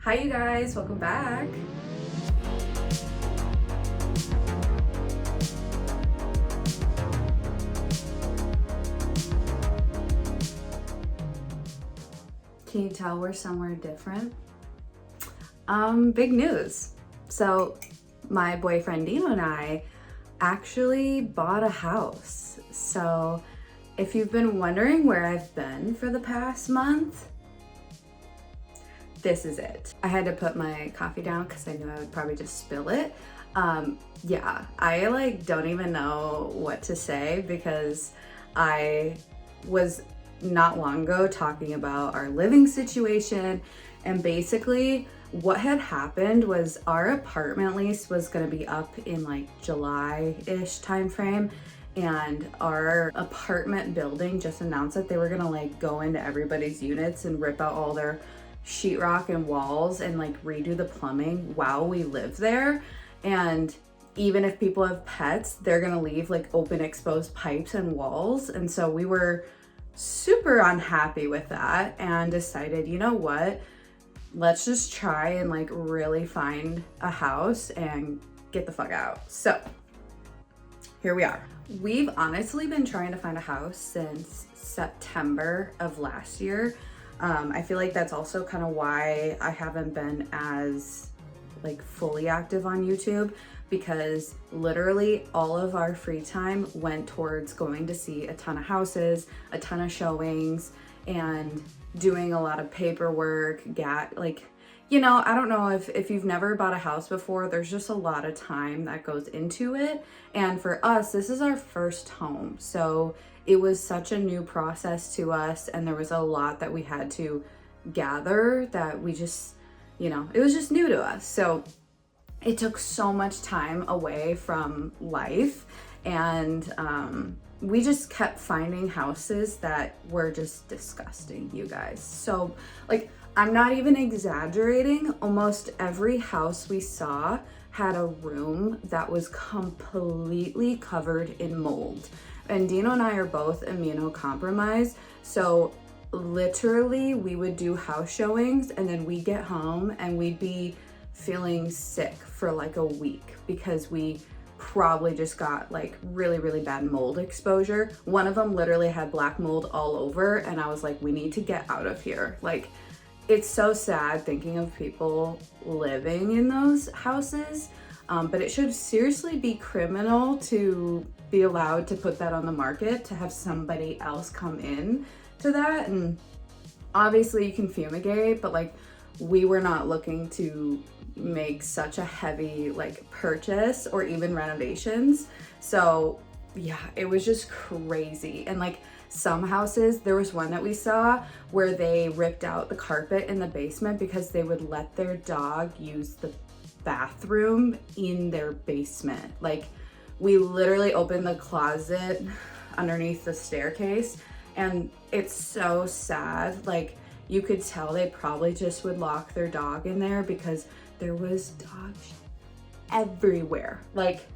Hi you guys, welcome back. Can you tell we're somewhere different? Big news. So my boyfriend Dino and I actually bought a house. So if you've been wondering where I've been for the past month, this is it. I had to put my coffee down because I knew I would probably just spill it. Yeah, I don't even know what to say because I was not long ago talking about our living situation, and basically what had happened was our apartment lease was going to be up in like July-ish timeframe, and our apartment building just announced that they were going to like go into everybody's units and rip out all their sheetrock and walls and like redo the plumbing while we live there. And even if people have pets, they're gonna leave like open exposed pipes and walls. And so we were super unhappy with that and decided, you know what, let's just try and like really find a house and get the fuck out. So here we are. We've honestly been trying to find a house since September of last year. I feel like that's also kind of why I haven't been as like fully active on YouTube, because literally all of our free time went towards going to see a ton of houses, a ton of showings, and doing a lot of paperwork. I don't know if you've never bought a house before, there's just a lot of time that goes into it. And for us, this is our first home. So it was such a new process to us, and there was a lot that we had to gather that we just, it was just new to us. So it took so much time away from life, and we just kept finding houses that were just disgusting, you guys. So I'm not even exaggerating. Almost every house we saw had a room that was completely covered in mold. And Dino and I are both immunocompromised. So literally we would do house showings and then we'd get home and we'd be feeling sick for like a week because we probably just got like really, really bad mold exposure. One of them literally had black mold all over, and I was like, we need to get out of here. Like, it's so sad thinking of people living in those houses, but it should seriously be criminal to be allowed to put that on the market, to have somebody else come in to that. And obviously you can fumigate, but like we were not looking to make such a heavy like purchase or even renovations. So yeah, it was just crazy. And like some houses, there was one that we saw where they ripped out the carpet in the basement because they would let their dog use the bathroom in their basement. Like, we literally opened the closet underneath the staircase, and it's so sad. Like, you could tell they probably just would lock their dog in there because there was dog shit everywhere. Like,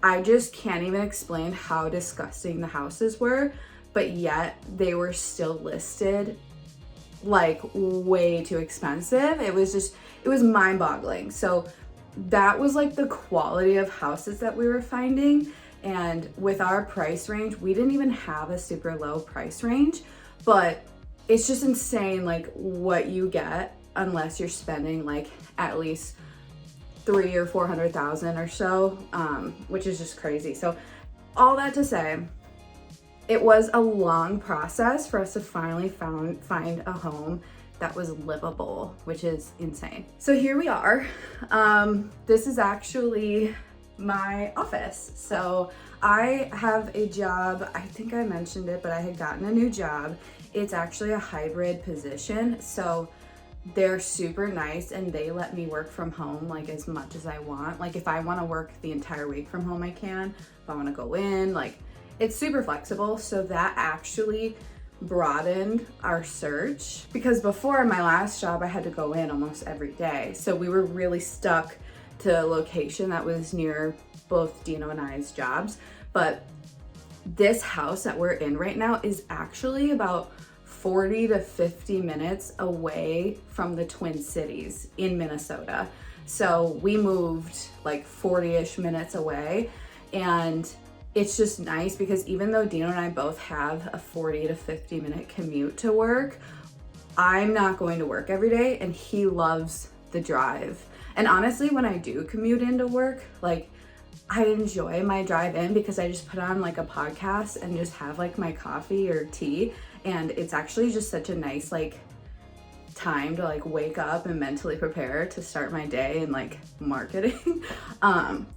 I just can't even explain how disgusting the houses were, but yet they were still listed like way too expensive. It was mind-boggling. So that was like the quality of houses that we were finding. And with our price range, we didn't even have a super low price range, but it's just insane like what you get unless you're spending like at least $300,000 or $400,000 or so, which is just crazy. So all that to say, it was a long process for us to finally find a home that was livable, which is insane. So here we are. This is actually my office. So I have a job, I think I mentioned it, but I had gotten a new job. It's actually a hybrid position. So they're super nice and they let me work from home like as much as I want. Like if I want to work the entire week from home, I can. If I want to go in, like it's super flexible. So that actually broadened our search, because before my last job, I had to go in almost every day. So we were really stuck to a location that was near both Dino and I's jobs. But this house that we're in right now is actually about 40 to 50 minutes away from the Twin Cities in Minnesota. So we moved like 40-ish minutes away, and it's just nice because even though Dino and I both have a 40 to 50 minute commute to work, I'm not going to work every day, and he loves the drive. And honestly, when I do commute into work, like I enjoy my drive in because I just put on like a podcast and just have like my coffee or tea, and it's actually just such a nice like time to like wake up and mentally prepare to start my day in like marketing.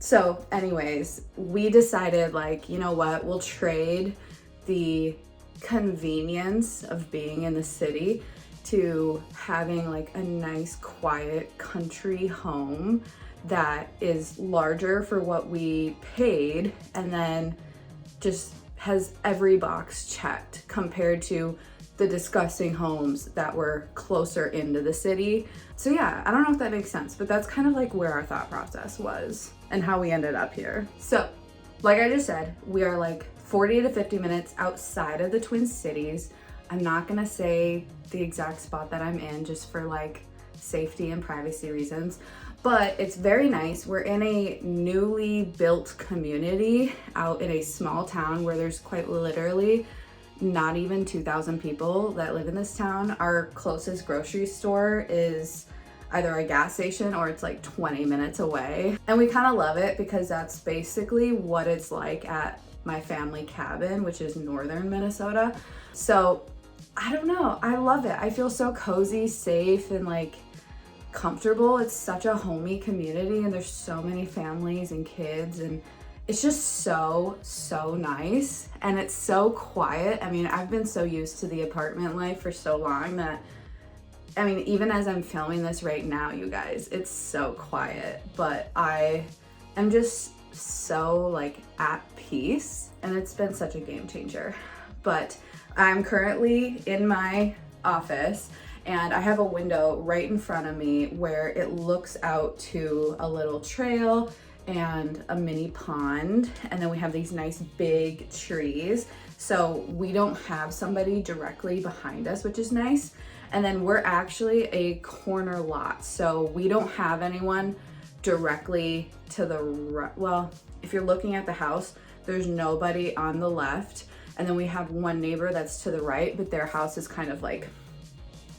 So anyways, we decided like, you know what, we'll trade the convenience of being in the city to having like a nice quiet country home that is larger for what we paid, and then just has every box checked compared to the disgusting homes that were closer into the city. So yeah, I don't know if that makes sense, but that's kind of like where our thought process was and how we ended up here. So like I just said, we are like 40 to 50 minutes outside of the Twin Cities. I'm not gonna say the exact spot that I'm in just for like safety and privacy reasons, but it's very nice. We're in a newly built community out in a small town where there's quite literally not even 2,000 people that live in this town. Our closest grocery store is either a gas station or it's like 20 minutes away. And we kind of love it because that's basically what it's like at my family cabin, which is northern Minnesota. So I don't know, I love it. I feel so cozy, safe, and like comfortable. It's such a homey community, and there's so many families and kids, and it's just so nice, and it's so quiet. I mean, I've been so used to the apartment life for so long that, I mean, even as I'm filming this right now, you guys, it's so quiet, but I am just so like at peace, and it's been such a game changer. But I'm currently in my office, and I have a window right in front of me where it looks out to a little trail and a mini pond, and then we have these nice big trees, so we don't have somebody directly behind us, which is nice. And then we're actually a corner lot, so we don't have anyone directly to the right. Well, if you're looking at the house, there's nobody on the left, and then we have one neighbor that's to the right, but their house is kind of like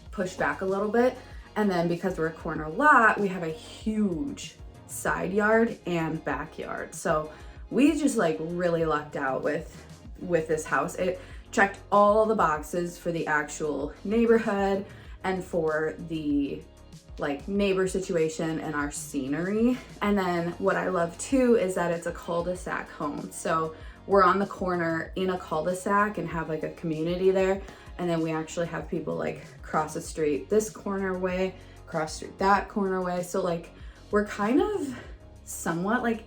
pushed back a little bit. And then because we're a corner lot, we have a huge side yard and backyard. So we just like really lucked out with this house. It checked all the boxes for the actual neighborhood and for the like neighbor situation and our scenery. And then what I love too is that it's a cul-de-sac home. So we're on the corner in a cul-de-sac and have like a community there. And then we actually have people like cross the street this corner way, cross the street that corner way. So like we're kind of somewhat like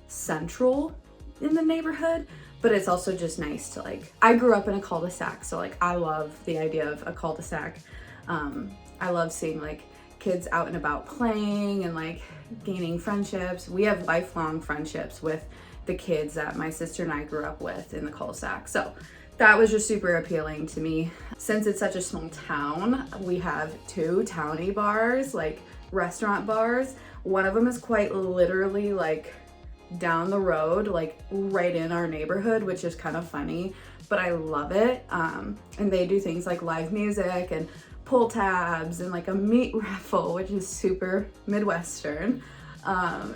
central in the neighborhood, but it's also just nice to like, I grew up in a cul-de-sac, so like I love the idea of a cul-de-sac. I love seeing like kids out and about playing and like gaining friendships. We have lifelong friendships with the kids that my sister and I grew up with in the cul-de-sac. So that was just super appealing to me. Since it's such a small town, we have 2 towny bars, like restaurant bars. One of them is quite literally like down the road, like right in our neighborhood, which is kind of funny, but I love it. And they do things like live music and pull tabs and like a meat raffle, which is super Midwestern.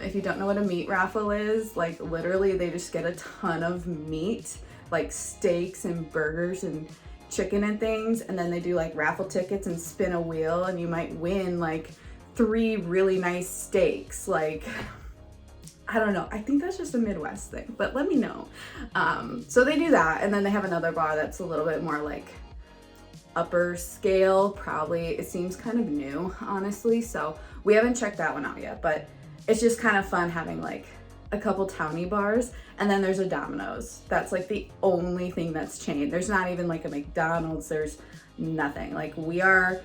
If you don't know what a meat raffle is, like literally they just get a ton of meat, like steaks and burgers and chicken and things, and then they do like raffle tickets and spin a wheel, and you might win like 3 really nice steaks. Like, I don't know, I think that's just a Midwest thing, but let me know. So they do that, and then they have another bar that's a little bit more like upper scale, probably. It seems kind of new, honestly, so we haven't checked that one out yet, but it's just kind of fun having like a couple towny bars. And then there's a Domino's. That's like the only thing that's changed. There's not even like a McDonald's, there's nothing. Like we are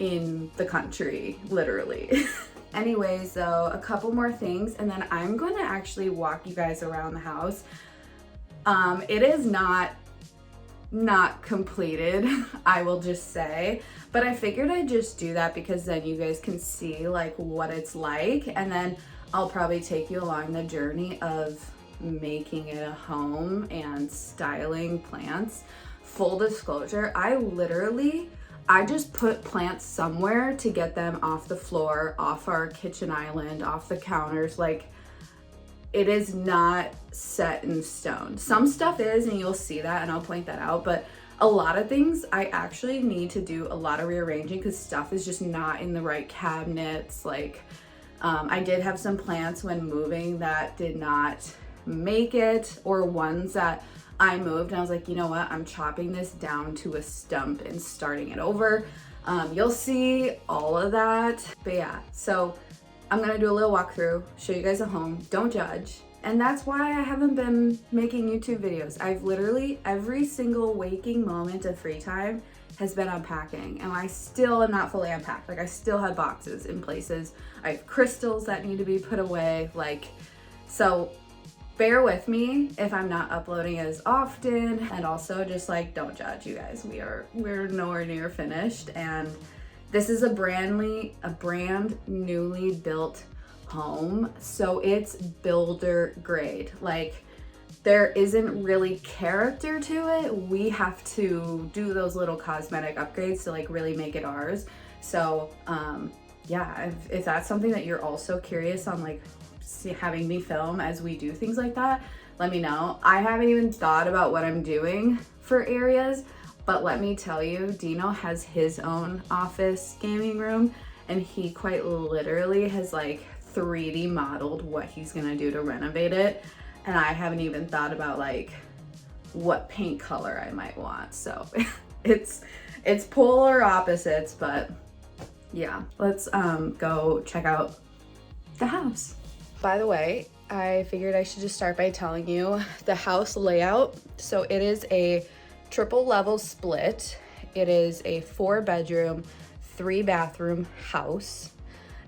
in the country, literally. Anyways, though, a couple more things, and then I'm going to actually walk you guys around the house. It is not not completed, I will just say. But I figured I'd just do that because then you guys can see like what it's like, and then I'll probably take you along the journey of making it a home and styling plants. Full disclosure, I just put plants somewhere to get them off the floor, off our kitchen island, off the counters. Like, it is not set in stone. Some stuff is, and you'll see that, and I'll point that out, but a lot of things I actually need to do a lot of rearranging because stuff is just not in the right cabinets. Like, I did have some plants when moving that did not make it, or ones that I moved and I was like, you know what, I'm chopping this down to a stump and starting it over. You'll see all of that. But yeah, so I'm gonna do a little walkthrough, show you guys a home, don't judge. And that's why I haven't been making YouTube videos. I've literally, every single waking moment of free time has been unpacking, and I still am not fully unpacked. Like, I still have boxes in places. I have crystals that need to be put away. Like, so bear with me if I'm not uploading as often, and also just like, don't judge, you guys. We're nowhere near finished, and this is a brand newly built home, so it's builder grade. Like, there isn't really character to it. We have to do those little cosmetic upgrades to like really make it ours. So yeah, if that's something that you're also curious on, like having me film as we do things like that, let me know. I haven't even thought about what I'm doing for areas, but let me tell you, Dino has his own office gaming room, and he quite literally has like 3D modeled what he's gonna do to renovate it. And I haven't even thought about like what paint color I might want. So it's polar opposites, but yeah, let's go check out the house. By the way, I figured I should just start by telling you the house layout. So it is a triple level split. It is a 4-bedroom, 3-bathroom house.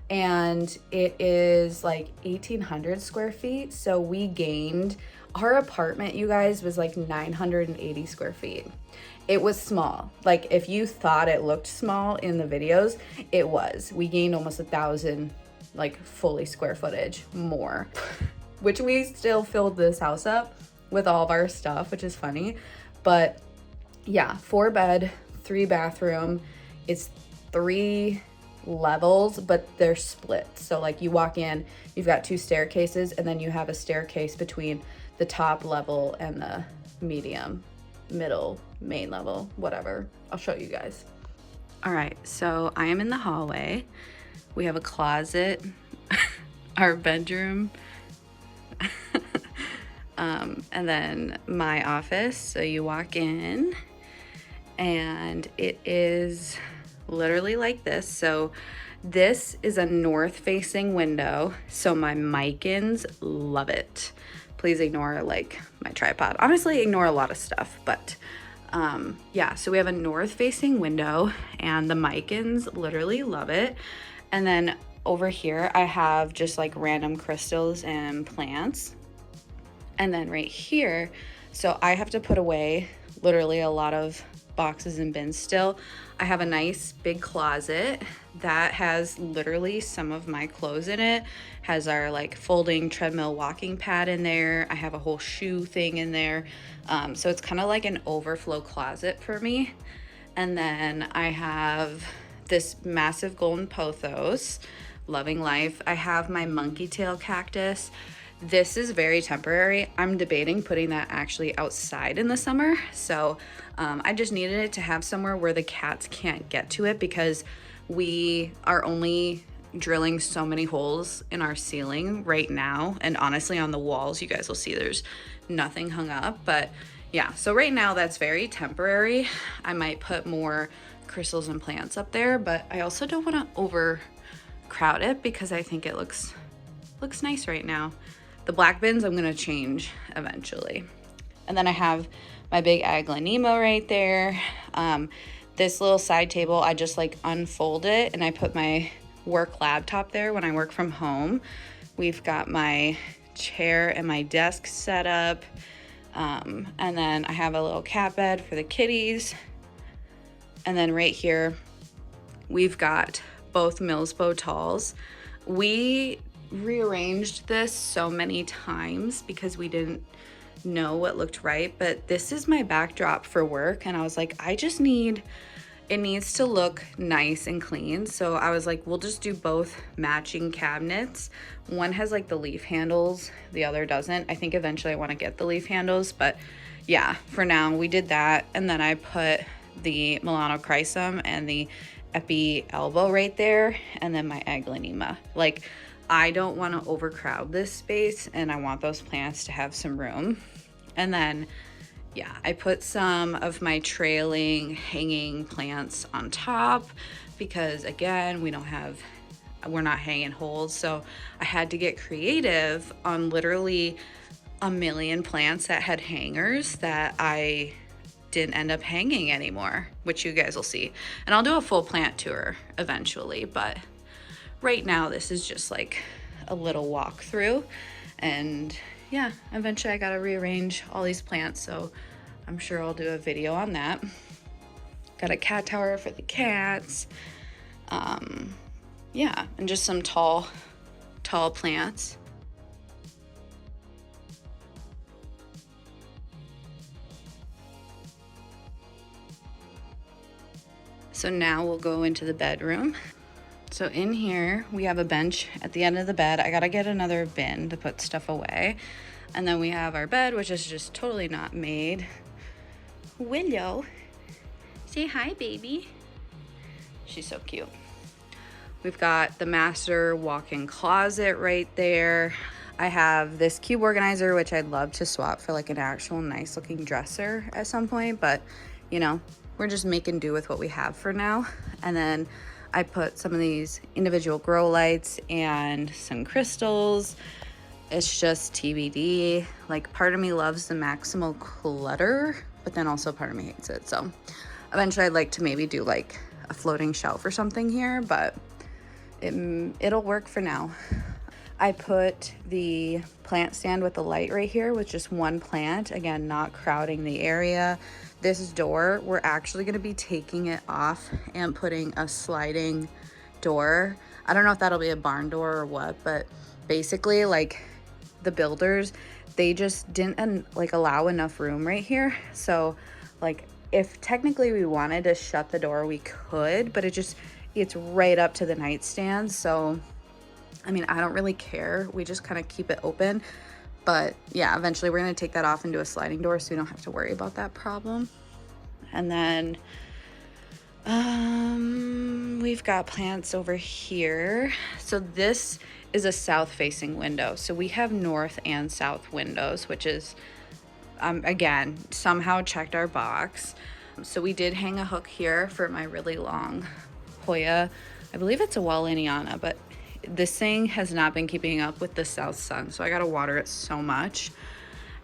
And it is like 1,800 square feet. So we gained, our apartment, you guys, was like 980 square feet. It was small. Like, if you thought it looked small in the videos, it was. We gained almost 1,000 like fully square footage more, which we still filled this house up with all of our stuff, which is funny. But yeah, 4-bed, 3-bathroom. It's 3 levels, but they're split. So like, you walk in, you've got 2 staircases, and then you have a staircase between the top level and the medium, middle, main level, whatever. I'll show you guys. All right, so I am in the hallway. We have a closet, our bedroom, and then my office. So you walk in and it is literally like this. So this is a north facing window. So my Micans love it. Please ignore like my tripod. Honestly, ignore a lot of stuff, but yeah, so we have a north facing window and the Micans literally love it. And then over here, I have just like random crystals and plants. And then right here, so I have to put away literally a lot of boxes and bins still. I have a nice big closet that has literally some of my clothes in it, has our like folding treadmill walking pad in there. I have a whole shoe thing in there. So it's kind of like an overflow closet for me. And then I have this massive golden pothos, loving life. I have my monkey tail cactus. This is very temporary. I'm debating putting that actually outside in the summer. So I just needed it to have somewhere where the cats can't get to it, because we are only drilling so many holes in our ceiling right now. And honestly, on the walls, you guys will see there's nothing hung up. But yeah, so right now that's very temporary. I might put more crystals and plants up there, but I also don't want to overcrowd it because I think it looks nice right now. The black bins I'm gonna change eventually. And then I have my big Aglaonema right there. This little side table, I just like unfold it and I put my work laptop there when I work from home. We've got my chair and my desk set up. And then I have a little cat bed for the kitties. And then right here, we've got both Millsbow talls. We rearranged this so many times because we didn't know what looked right, but this is my backdrop for work, and I was like, it needs to look nice and clean. So I was like, we'll just do both matching cabinets. One has like the leaf handles, the other doesn't. I think eventually I want to get the leaf handles, but yeah, for now we did that. And then I put the Milano Chrysum and the Epi elbow right there, and then my Aglaonema. Like, I don't want to overcrowd this space, and I want those plants to have some room. And then yeah, I put some of my trailing hanging plants on top because again, we're not hanging holes. So I had to get creative on literally a million plants that had hangers that I didn't end up hanging anymore, which you guys will see. And I'll do a full plant tour eventually, but right now this is just like a little walkthrough. And yeah, eventually I gotta rearrange all these plants, so I'm sure I'll do a video on that. Got a cat tower for the cats. Yeah, and just some tall plants. So now we'll go into the bedroom. So in here, we have a bench at the end of the bed. I gotta get another bin to put stuff away. And then we have our bed, which is just totally not made. Willow, say hi, baby. She's so cute. We've got the master walk-in closet right there. I have this cube organizer, which I'd love to swap for like an actual nice looking dresser at some point, but you know, we're just making do with what we have for now. And then I put some of these individual grow lights and some crystals. It's just TBD. Like, part of me loves the maximal clutter, but then also part of me hates it. So eventually I'd like to maybe do like a floating shelf or something here, but it'll work for now. I put the plant stand with the light right here with just one plant, again, not crowding the area. This door, we're actually gonna be taking it off and putting a sliding door. I don't know if that'll be a barn door or what, but basically, like, the builders, they just didn't like allow enough room right here. So like, if technically we wanted to shut the door, we could, but it's right up to the nightstand. So I mean, I don't really care. We just kind of keep it open. But yeah, eventually we're gonna take that off and do a sliding door so we don't have to worry about that problem. And then we've got plants over here. So this is a south facing window. So we have north and south windows, which is, again, somehow checked our box. So we did hang a hook here for my really long Hoya. I believe it's a Walleniana, but this thing has not been keeping up with the south sun, so I gotta water it so much.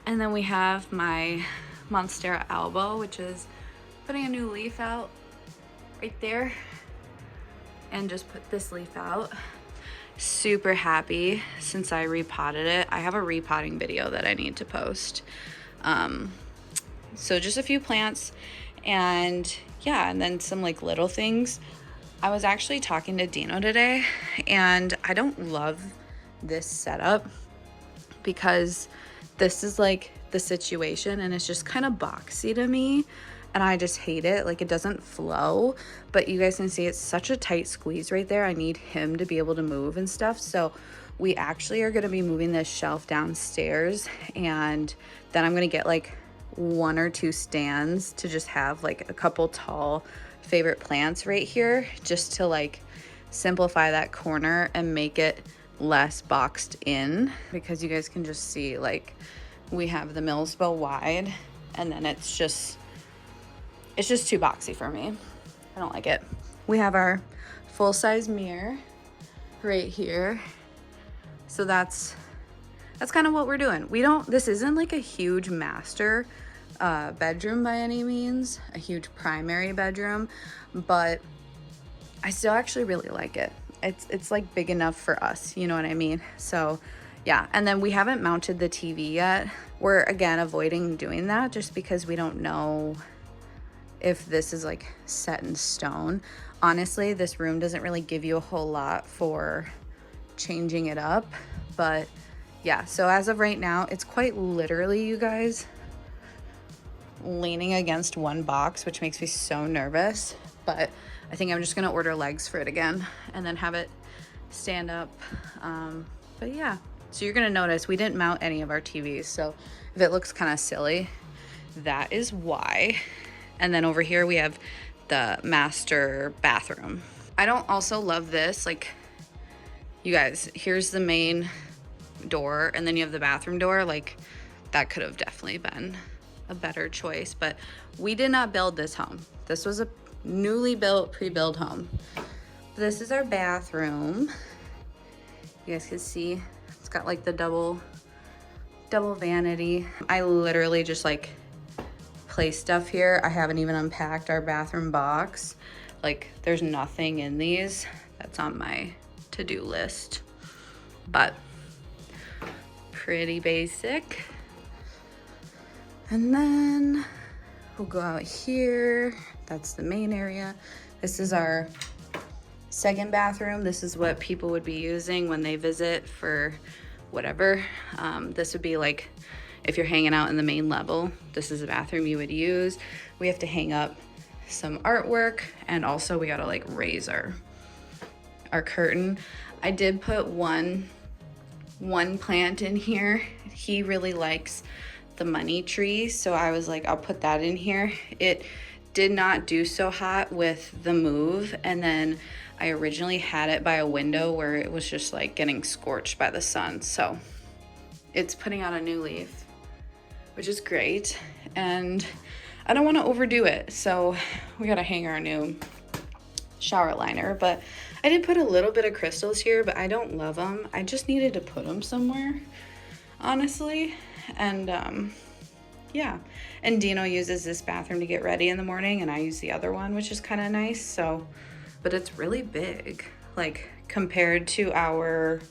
And then we have my Monstera Albo, which is putting a new leaf out right there, and just put this leaf out. Super happy since I repotted it. I have a repotting video that I need to post. So just a few plants, and yeah, and then some like little things. I was actually talking to Dino today, and I don't love this setup because this is like the situation, and it's just kind of boxy to me, and I just hate it. Like, it doesn't flow, but you guys can see it's such a tight squeeze right there. I need him to be able to move and stuff. So we actually are going to be moving this shelf downstairs, and then I'm going to get like 1 or 2 stands to just have like a couple tall favorite plants right here, just to like simplify that corner and make it less boxed in, because you guys can just see like we have the Millsbow wide, and then it's just too boxy for me. I don't like it. We have our full-size mirror right here, so that's kind of what we're doing. This isn't like a huge master bedroom by any means, a huge primary bedroom, but I still actually really like it. It's like big enough for us, you know what I mean? So yeah, and then we haven't mounted the TV yet. We're again avoiding doing that just because we don't know if this is like set in stone. Honestly, this room doesn't really give you a whole lot for changing it up, but yeah, so as of right now, it's quite literally, you guys, leaning against one box, which makes me so nervous, but I think I'm just gonna order legs for it again and then have it stand up. But yeah, so you're gonna notice we didn't mount any of our TVs, so if it looks kind of silly, that is why. And then over here we have the master bathroom. I don't also love this, like, you guys, here's the main door and then you have the bathroom door. Like, that could have definitely been a better choice, but we did not build this home. This was a newly built, pre-built home. This is our bathroom. You guys can see it's got like the double vanity. I literally just like place stuff here. I haven't even unpacked our bathroom box. Like, there's nothing in these that's on my to-do list, but pretty basic. And then we'll go out here. That's the main area. This is our second bathroom. This is what people would be using when they visit for whatever. This would be like if you're hanging out in the main level, this is the bathroom you would use. We have to hang up some artwork, and also we gotta like raise our curtain. I did put one plant in here. He really likes the money tree, so I was like, I'll put that in here. It did not do so hot with the move, and then I originally had it by a window where it was just like getting scorched by the sun, so it's putting out a new leaf, which is great. And I don't want to overdo it, so we gotta hang our new shower liner. But I did put a little bit of crystals here, but I don't love them. I just needed to put them somewhere, honestly. And yeah, and Dino uses this bathroom to get ready in the morning, and I use the other one, which is kind of nice. So, but it's really big, like compared to our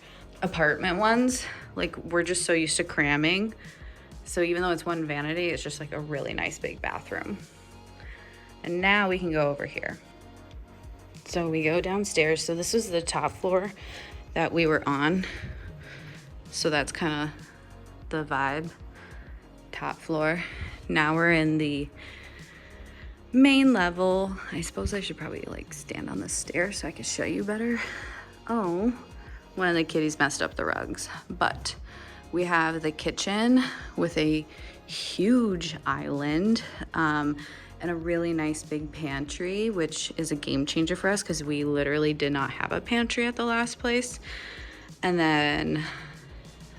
apartment ones. Like, we're just so used to cramming, so even though it's one vanity, it's just like a really nice big bathroom. And now we can go over here. So we go downstairs. So this was the top floor that we were on, so that's kind of the vibe. Top floor. Now we're in the main level. I suppose I should probably like stand on the stairs so I can show you better. Oh, one of the kitties messed up the rugs, but we have the kitchen with a huge island, and a really nice big pantry, which is a game changer for us because we literally did not have a pantry at the last place. And then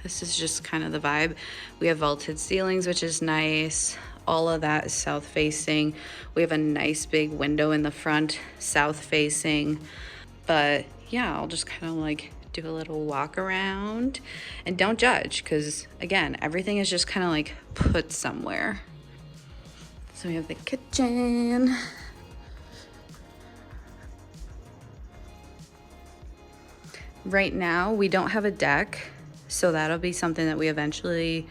this is just kind of the vibe. We have vaulted ceilings, which is nice. All of that is south facing. We have a nice big window in the front, south facing. But yeah, I'll just kind of like do a little walk around, and don't judge, because again, everything is just kind of like put somewhere. So we have the kitchen. Right now we don't have a deck, so that'll be something that we eventually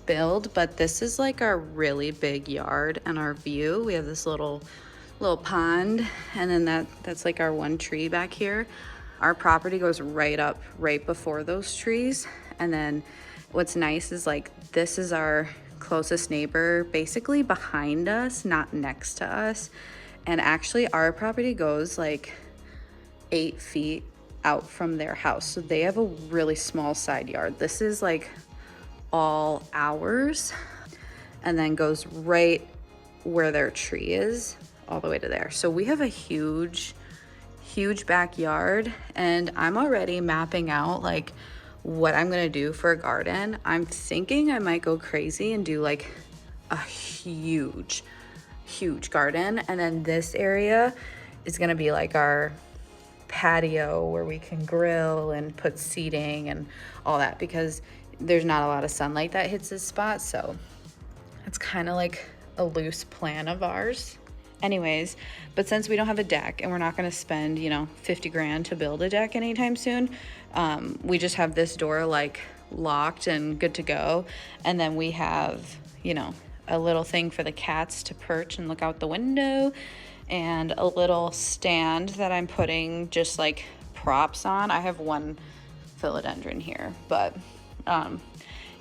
build. But this is like our really big yard and our view. We have this little pond, and then that's like our one tree back here. Our property goes right up right before those trees. And then what's nice is like this is our closest neighbor basically behind us, not next to us. And actually our property goes like 8 feet out from their house, so they have a really small side yard. This is like all ours, and then goes right where their tree is all the way to there. So we have a huge backyard, and I'm already mapping out like what I'm gonna do for a garden. I'm thinking I might go crazy and do like a huge garden, and then this area is gonna be like our patio where we can grill and put seating and all that, because there's not a lot of sunlight that hits this spot. So it's kind of like a loose plan of ours. anyways. But since we don't have a deck and we're not going to spend, you know, 50 grand to build a deck anytime soon, we just have this door like locked and good to go. And then we have, you know, a little thing for the cats to perch and look out the window, and a little stand that I'm putting just like props on. I have one philodendron here, but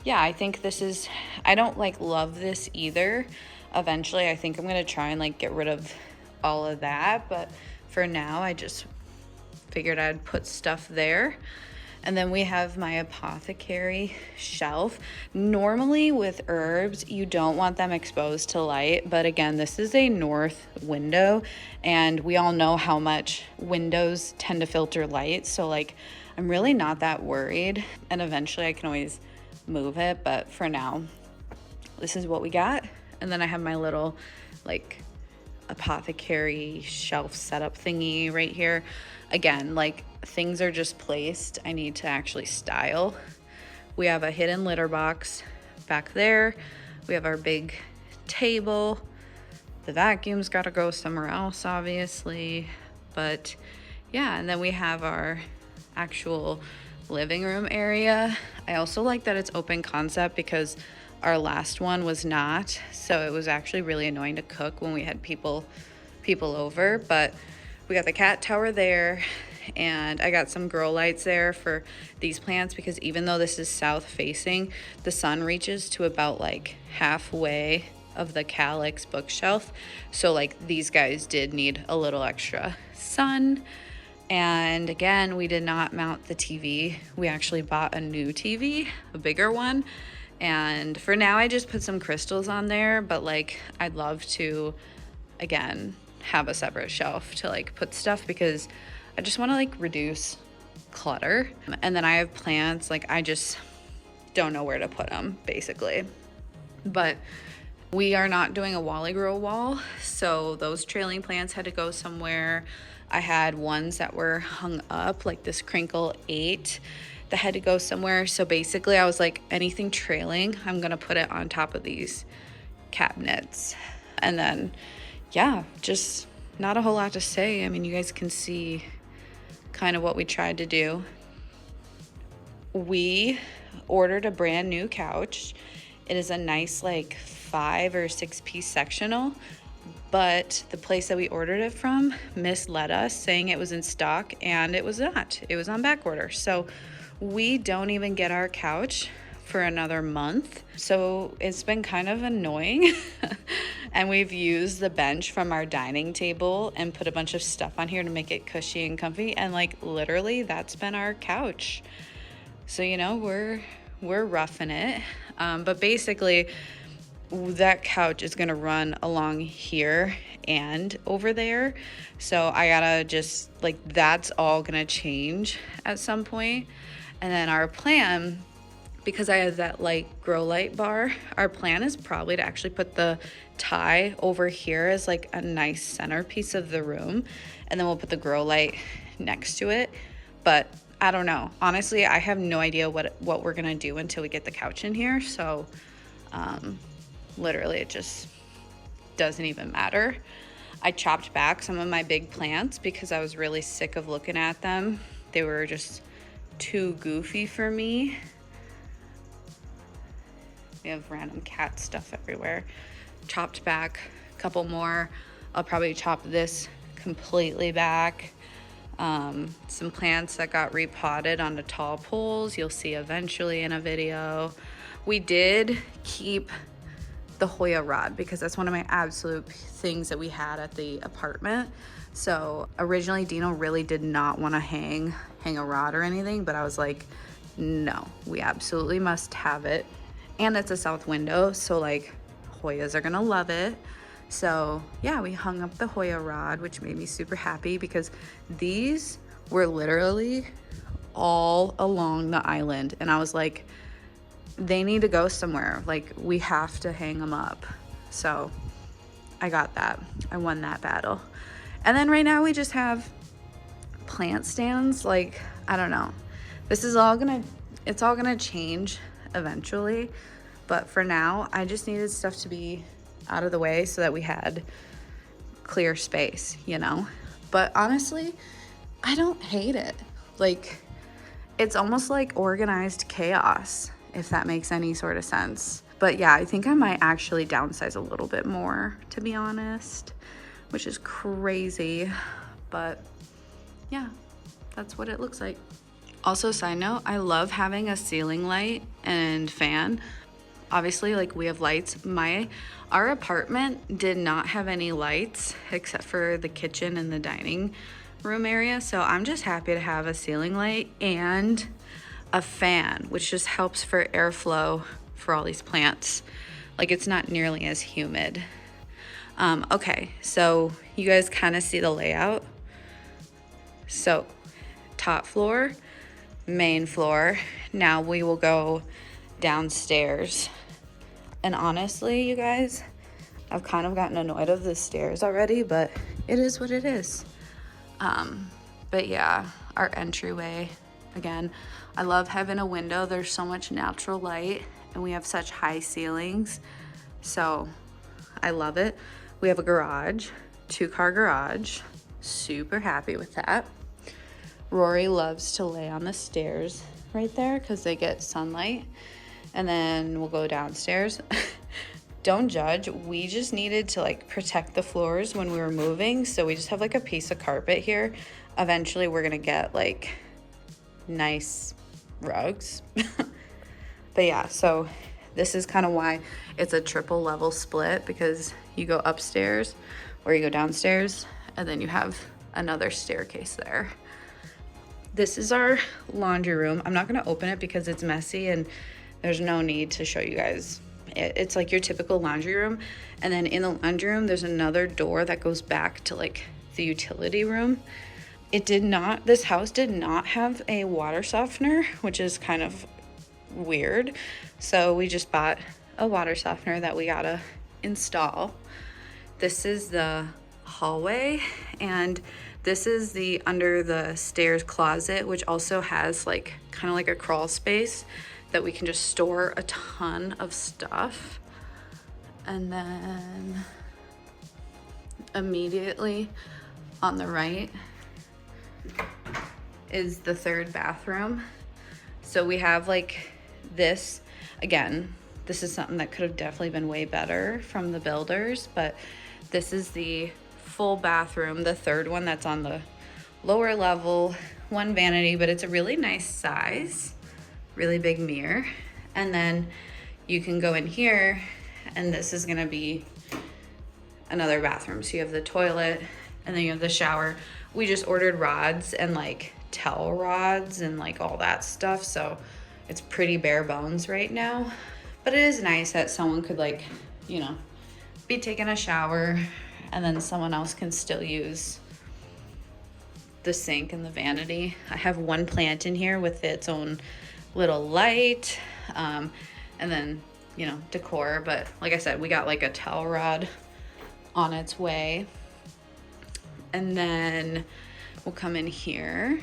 yeah, I think this is, I don't like love this either. Eventually I think I'm gonna try and like get rid of all of that, but for now I just figured I'd put stuff there. And then we have my apothecary shelf. Normally with herbs, you don't want them exposed to light, but again, this is a north window, and we all know how much windows tend to filter light. So like, I'm really not that worried, and eventually I can always move it, but for now, this is what we got. And then I have my little like apothecary shelf setup thingy right here. Again, like things are just placed. I need to actually style. We have a hidden litter box back there. We have our big table. The vacuum's got to go somewhere else, obviously. But yeah, and then we have our actual living room area. I also like that it's open concept because our last one was not, so it was actually really annoying to cook when we had people over. But we got the cat tower there, and I got some grow lights there for these plants because even though this is south facing, the sun reaches to about like halfway of the calyx bookshelf. So like these guys did need a little extra sun. And again, we did not mount the TV. We actually bought a new TV, a bigger one. And for now, I just put some crystals on there, but like I'd love to, again, have a separate shelf to like put stuff because I just want to like reduce clutter. And then I have plants, like I just don't know where to put them basically. But we are not doing a Wally Grow wall, so those trailing plants had to go somewhere. I had ones that were hung up, like this Crinkle 8 that had to go somewhere. So basically I was like, anything trailing, I'm gonna put it on top of these cabinets. And then, yeah, just not a whole lot to say. I mean, you guys can see kind of what we tried to do. We ordered a brand new couch. It is a nice like 5 or 6 piece sectional, but the place that we ordered it from misled us saying it was in stock, and it was not. It was on back order. So we don't even get our couch for another month. So it's been kind of annoying. And we've used the bench from our dining table and put a bunch of stuff on here to make it cushy and comfy. And like literally that's been our couch. So, you know, we're roughing it. But basically that couch is gonna run along here and over there. So I gotta just like, that's all gonna change at some point. And then our plan, because I have that like grow light bar, our plan is probably to actually put the tie over here as like a nice centerpiece of the room. And then we'll put the grow light next to it. But I don't know. Honestly, I have no idea what we're gonna do until we get the couch in here. So literally it just doesn't even matter. I chopped back some of my big plants because I was really sick of looking at them. They were just too goofy for me. We have random cat stuff everywhere. Chopped back a couple more. I'll probably chop this completely back. Some plants that got repotted onto tall poles, you'll see eventually in a video. We did keep the Hoya rod because that's one of my absolute things that we had at the apartment. So originally Dino really did not want to hang a rod or anything, but I was like, no, we absolutely must have it. And it's a south window, so like Hoyas are gonna love it. So yeah, we hung up the Hoya rod, which made me super happy because these were literally all along the island. And I was like, they need to go somewhere. Like we have to hang them up. So I got that. I won that battle. And then right now we just have plant stands. Like, I don't know. This is all it's all gonna change eventually. But for now, I just needed stuff to be out of the way so that we had clear space, you know? But honestly, I don't hate it. Like, it's almost like organized chaos, if that makes any sort of sense. But yeah, I think I might actually downsize a little bit more, to be honest, which is crazy. But yeah, that's what it looks like. Also, side note, I love having a ceiling light and fan. Obviously, like, we have lights. Our apartment did not have any lights except for the kitchen and the dining room area. So I'm just happy to have a ceiling light and a fan, which just helps for airflow for all these plants. Like, it's not nearly as humid. Okay, so you guys kind of see the layout. So top floor, main floor. Now we will go downstairs. And honestly, you guys, I've kind of gotten annoyed of the stairs already, but it is what it is. But yeah, our entryway, again, I love having a window. There's so much natural light and we have such high ceilings. So I love it. We have a garage, 2-car garage. Super happy with that. Rory loves to lay on the stairs right there because they get sunlight. And then we'll go downstairs. Don't judge. We just needed to like protect the floors when we were moving. So we just have like a piece of carpet here. Eventually we're gonna get like nice rugs. But yeah, so this is kind of why it's a triple level split, because you go upstairs or you go downstairs and then you have another staircase there. This is our laundry room. I'm not gonna open it because it's messy and there's no need to show you guys. It's like your typical laundry room. And then in the laundry room, there's another door that goes back to like the utility room. This house did not have a water softener, which is kind of weird. So we just bought a water softener that we gotta install. This is the hallway, and this is the under the stairs closet, which also has like kind of like a crawl space that we can just store a ton of stuff. And then immediately on the right is the third bathroom. So we have like this, again, this is something that could have definitely been way better from the builders, but this is the full bathroom, the third one that's on the lower level, one vanity, but it's a really nice size, really big mirror. And then you can go in here and this is gonna be another bathroom. So you have the toilet and then you have the shower. We just ordered rods and like towel rods and like all that stuff. So it's pretty bare bones right now, but it is nice that someone could like, you know, be taking a shower and then someone else can still use the sink and the vanity. I have one plant in here with its own little light, and then, you know, decor. But like I said, we got like a towel rod on its way. And then we'll come in here.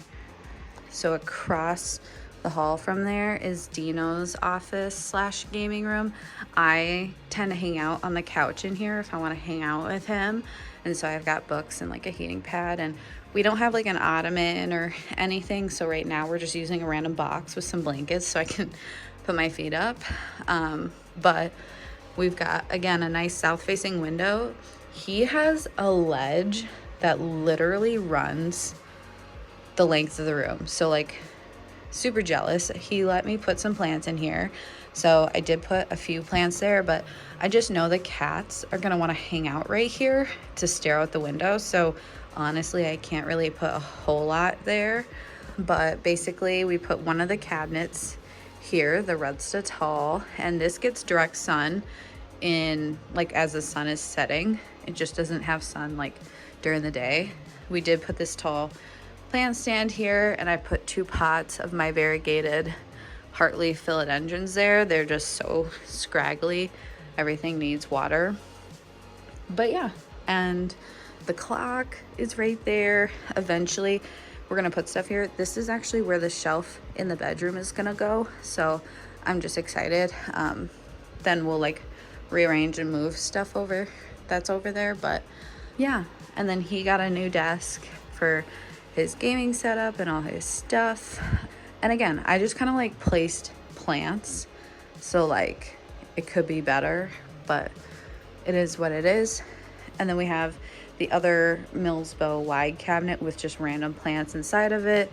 So across the hall from there is Dino's office / gaming room. I tend to hang out on the couch in here if I want to hang out with him. And so I've got books and like a heating pad, and we don't have like an ottoman or anything. So right now we're just using a random box with some blankets so I can put my feet up. But we've got, again, a nice south facing window. He has a ledge that literally runs the length of the room. So like, super jealous. He let me put some plants in here. So I did put a few plants there, but I just know the cats are gonna wanna hang out right here to stare out the window. So honestly, I can't really put a whole lot there. But basically we put one of the cabinets here, the Redsta tall, and this gets direct sun in like as the sun is setting. It just doesn't have sun like during the day. We did put this tall plant stand here, and I put 2 pots of my variegated heartleaf philodendrons there. They're just so scraggly. Everything needs water. But yeah, and the clock is right there. Eventually, we're gonna put stuff here. This is actually where the shelf in the bedroom is gonna go. So I'm just excited. Then we'll like rearrange and move stuff over that's over there. But yeah, and then he got a new desk for his gaming setup and all his stuff. And again, I just kind of like placed plants, so like it could be better, but it is what it is. And then we have the other Millsbow wide cabinet with just random plants inside of it,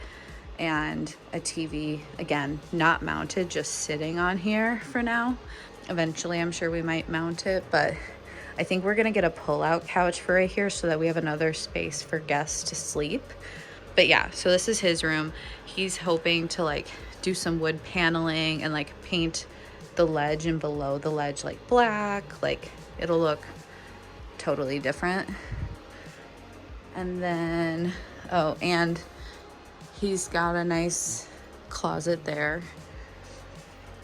and a TV, again, not mounted, just sitting on here for now. Eventually, I'm sure we might mount it, but I think we're gonna get a pull-out couch for right here so that we have another space for guests to sleep. But yeah, so this is his room. He's hoping to like do some wood paneling and like paint the ledge and below the ledge like black. Like it'll look totally different. And then, oh, and he's got a nice closet there.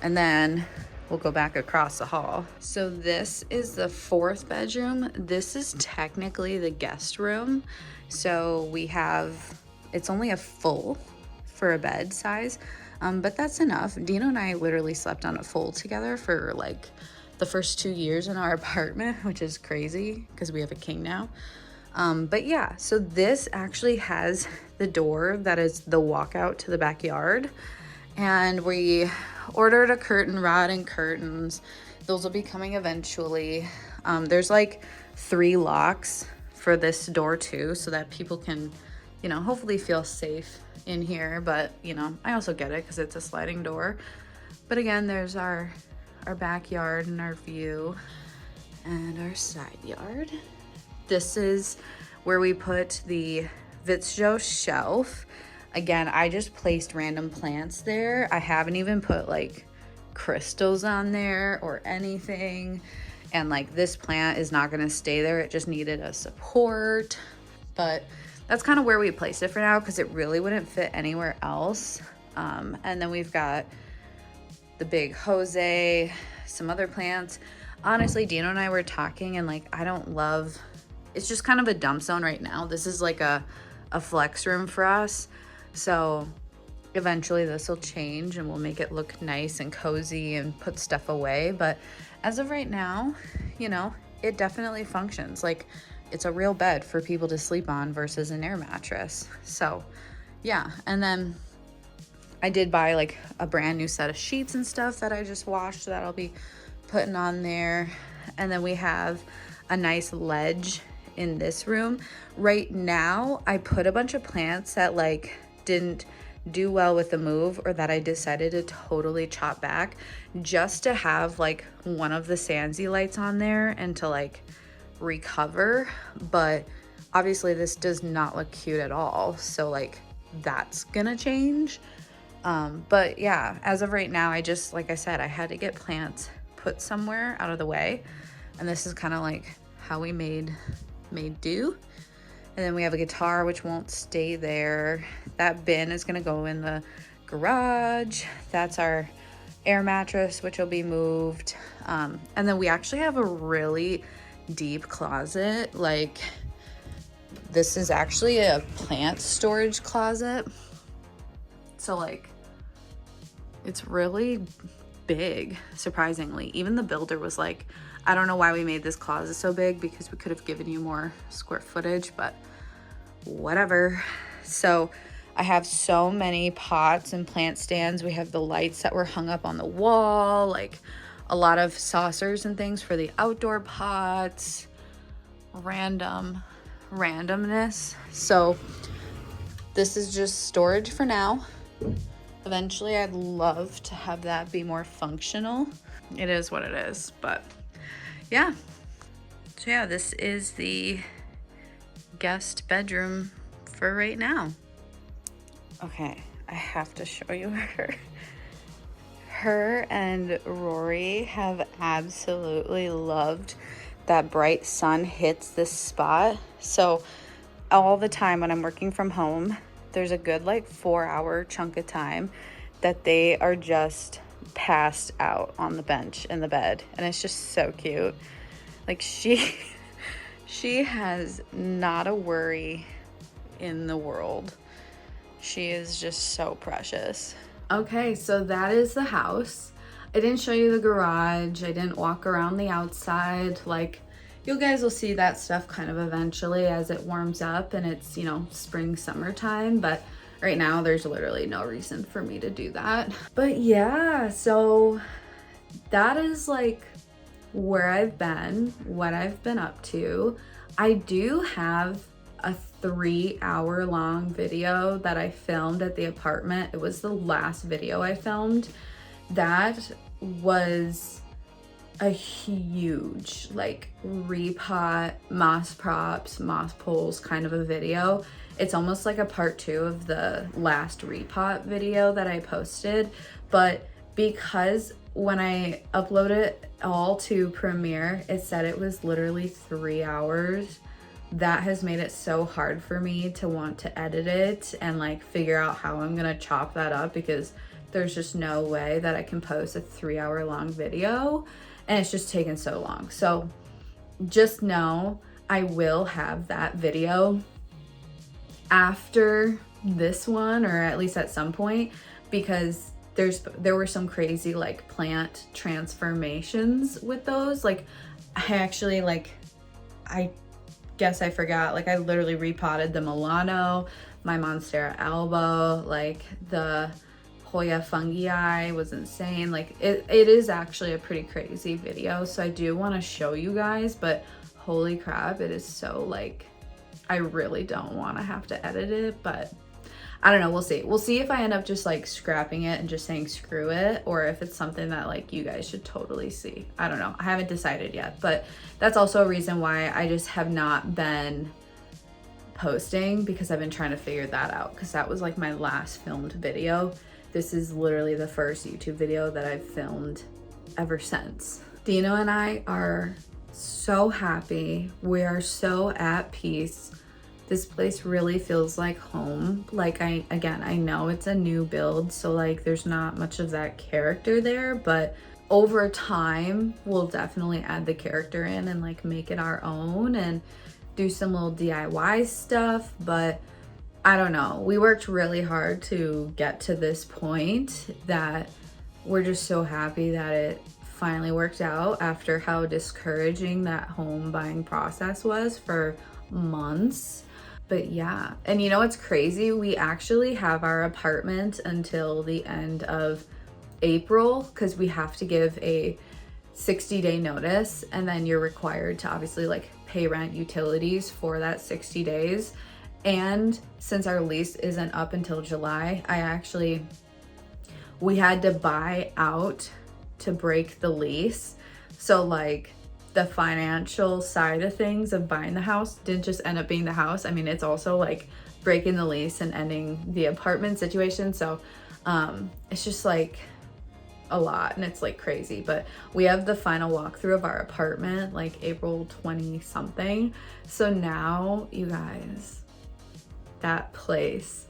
And then we'll go back across the hall. So this is the 4th bedroom. This is technically the guest room. So we have, it's only a full for a bed size, but that's enough. Dino and I literally slept on a full together for like the first 2 years in our apartment, which is crazy because we have a king now. But yeah, so this actually has the door that is the walkout to the backyard. And we ordered a curtain rod and curtains. Those will be coming eventually. There's like 3 locks for this door too, so that people can, you know, hopefully feel safe in here. But, you know, I also get it because it's a sliding door. But again, there's our backyard and our view and our side yard. This is where we put the Vitzjo shelf. Again, I just placed random plants there. I haven't even put like crystals on there or anything. And like this plant is not gonna stay there. It just needed a support. But that's kind of where we placed it for now because it really wouldn't fit anywhere else. And then we've got the big Jose, some other plants. Honestly, Dino and I were talking and like, I don't love, it's just kind of a dump zone right now. This is like a flex room for us. So eventually this will change and we'll make it look nice and cozy and put stuff away. But as of right now, you know, it definitely functions. Like it's a real bed for people to sleep on versus an air mattress. So yeah, and then I did buy like a brand new set of sheets and stuff that I just washed that I'll be putting on there. And then we have a nice ledge in this room. Right now, I put a bunch of plants that like didn't do well with the move or that I decided to totally chop back just to have like one of the Sansy lights on there and to like recover. But obviously this does not look cute at all. So like that's gonna change. But yeah, as of right now, I just, like I said, I had to get plants put somewhere out of the way. And this is kind of like how we made do. And then we have a guitar, which won't stay there. That bin is gonna go in the garage. That's our air mattress, which will be moved. And then we actually have a really deep closet. Like this is actually a plant storage closet. So like, it's really big, surprisingly. Even the builder was like, I don't know why we made this closet so big because we could have given you more square footage, but whatever. So I have so many pots and plant stands. We have the lights that were hung up on the wall, like a lot of saucers and things for the outdoor pots, randomness. So this is just storage for now. Eventually, I'd love to have that be more functional. It is what it is, but yeah. So yeah, this is the guest bedroom for right now. Okay, I have to show you her. Her and Rory have absolutely loved that bright sun hits this spot. So all the time when I'm working from home, there's a good like 4-hour chunk of time that they are just passed out on the bench in the bed, and it's just so cute. Like she has not a worry in the world. She is just so precious. Okay, so that is the house. I didn't show you the garage. I didn't walk around the outside like you guys will see that stuff kind of eventually as it warms up and it's, you know, spring, summertime. But right now there's literally no reason for me to do that. But yeah, so that is like where I've been, what I've been up to. I do have a 3-hour long video that I filmed at the apartment. It was the last video I filmed. That was a huge like repot, moss props, moss poles kind of a video. It's almost like a part 2 of the last repot video that I posted, but because when I uploaded it all to Premiere, it said it was literally 3 hours. That has made it so hard for me to want to edit it and like figure out how I'm gonna chop that up, because there's just no way that I can post a 3-hour long video, and it's just taken so long. So just know I will have that video after this one, or at least at some point, because there were some crazy like plant transformations with those. Like I actually, like, I guess I forgot, like I literally repotted the Milano, my Monstera alba, like the Hoya fungii was insane. Like it is actually a pretty crazy video, so I do want to show you guys, but holy crap, it is so like, I really don't want to have to edit it, but I don't know, we'll see. We'll see if I end up just like scrapping it and just saying screw it, or if it's something that like you guys should totally see. I don't know, I haven't decided yet, but that's also a reason why I just have not been posting, because I've been trying to figure that out, because that was like my last filmed video. This is literally the first YouTube video that I've filmed ever since. Dino and I are so happy. We are so at peace. This place really feels like home. Like I know it's a new build, so like there's not much of that character there, but over time we'll definitely add the character in and like make it our own and do some little DIY stuff. But I don't know, we worked really hard to get to this point that we're just so happy that it finally worked out after how discouraging that home buying process was for months. But yeah, and you know what's crazy? We actually have our apartment until the end of April, because we have to give a 60-day notice, and then you're required to obviously like pay rent, utilities for that 60 days. And since our lease isn't up until July, we had to buy out to break the lease. So like the financial side of things of buying the house didn't just end up being the house. I mean, it's also like breaking the lease and ending the apartment situation. So it's just like a lot, and it's like crazy. But we have the final walkthrough of our apartment like April 20 something. So now you guys, that place,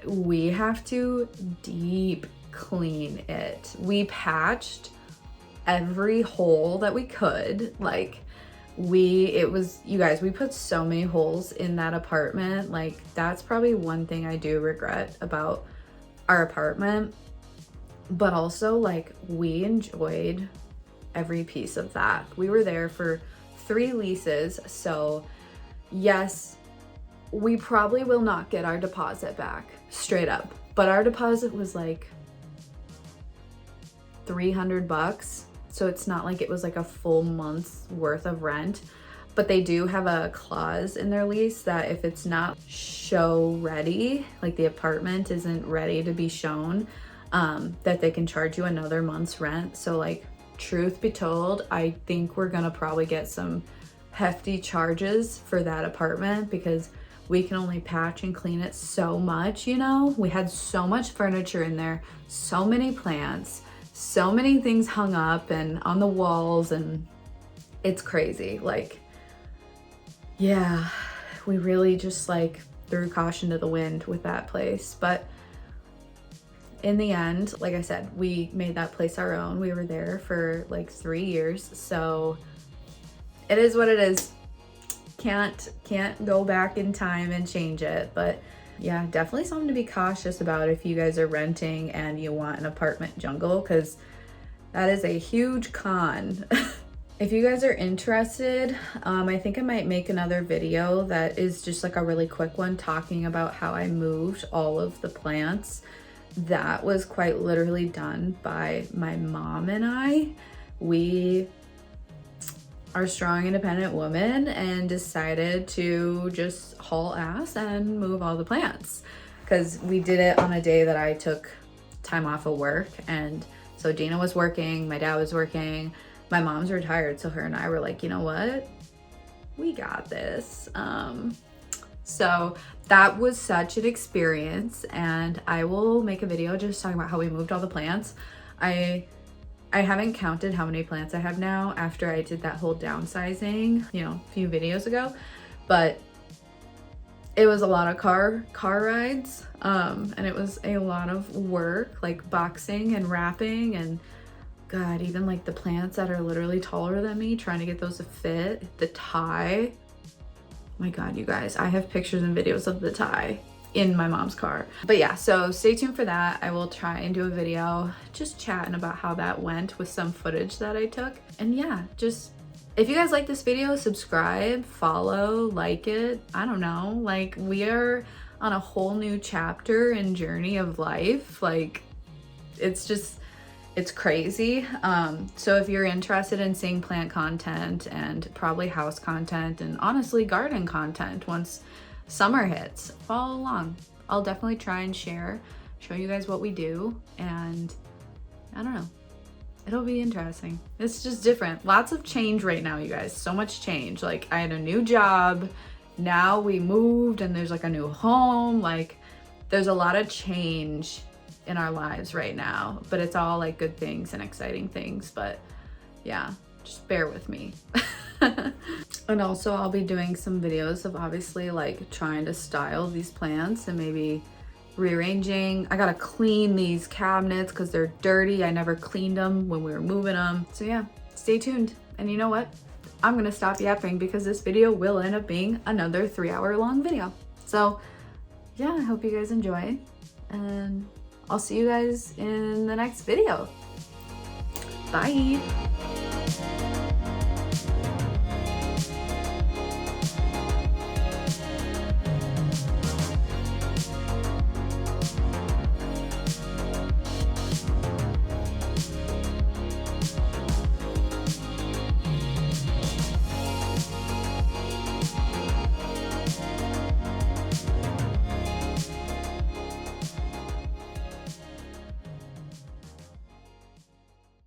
we have to deep clean it. We patched every hole that we could. Like you guys, we put so many holes in that apartment. Like that's probably one thing I do regret about our apartment, but also like we enjoyed every piece of that. We were there for 3 leases, so yes, we probably will not get our deposit back, straight up, but our deposit was like $300, so it's not like it was like a full month's worth of rent. But they do have a clause in their lease that if it's not show ready, like the apartment isn't ready to be shown, that they can charge you another month's rent. So like, truth be told, I think we're gonna probably get some hefty charges for that apartment, because we can only patch and clean it so much, you know? We had so much furniture in there, so many plants, so many things hung up and on the walls, and it's crazy. Like, yeah, we really just like threw caution to the wind with that place. But in the end, like I said, we made that place our own. We were there for like 3 years, so it is what it is. Can't go back in time and change it. But yeah, definitely something to be cautious about if you guys are renting and you want an apartment jungle, because that is a huge con. if you guys are interested, I think I might make another video that is just like a really quick one talking about how I moved all of the plants. That was quite literally done by my mom and I. We are strong, independent women and decided to just haul ass and move all the plants, because we did it on a day that I took time off of work. And so Dina was working, my dad was working, my mom's retired, so her and I were like, you know what, we got this. So that was such an experience, and I will make a video just talking about how we moved all the plants. I haven't counted how many plants I have now after I did that whole downsizing, you know, a few videos ago, but it was a lot of car rides, and it was a lot of work, like boxing and wrapping, and God, even like the plants that are literally taller than me, trying to get those to fit, the tie. My God, you guys, I have pictures and videos of the tie in my mom's car. But yeah, so stay tuned for that. I will try and do a video just chatting about how that went with some footage that I took. And yeah, just if you guys like this video, subscribe, follow, like it. I don't know, like we are on a whole new chapter and journey of life. Like it's crazy. So if you're interested in seeing plant content and probably house content and honestly garden content once summer hits, follow along. I'll definitely try and show you guys what we do, and I don't know, it'll be interesting. It's just different. Lots of change right now, you guys. So much change. Like I had a new job, now we moved and there's like a new home. Like there's a lot of change in our lives right now, but it's all like good things and exciting things. But yeah, just bear with me. And also I'll be doing some videos of obviously like trying to style these plants and maybe rearranging. I gotta clean these cabinets because they're dirty. I never cleaned them when we were moving them. So yeah, stay tuned. And you know what? I'm gonna stop yapping because this video will end up being another 3-hour long video. So yeah, I hope you guys enjoy, and I'll see you guys in the next video. Bye.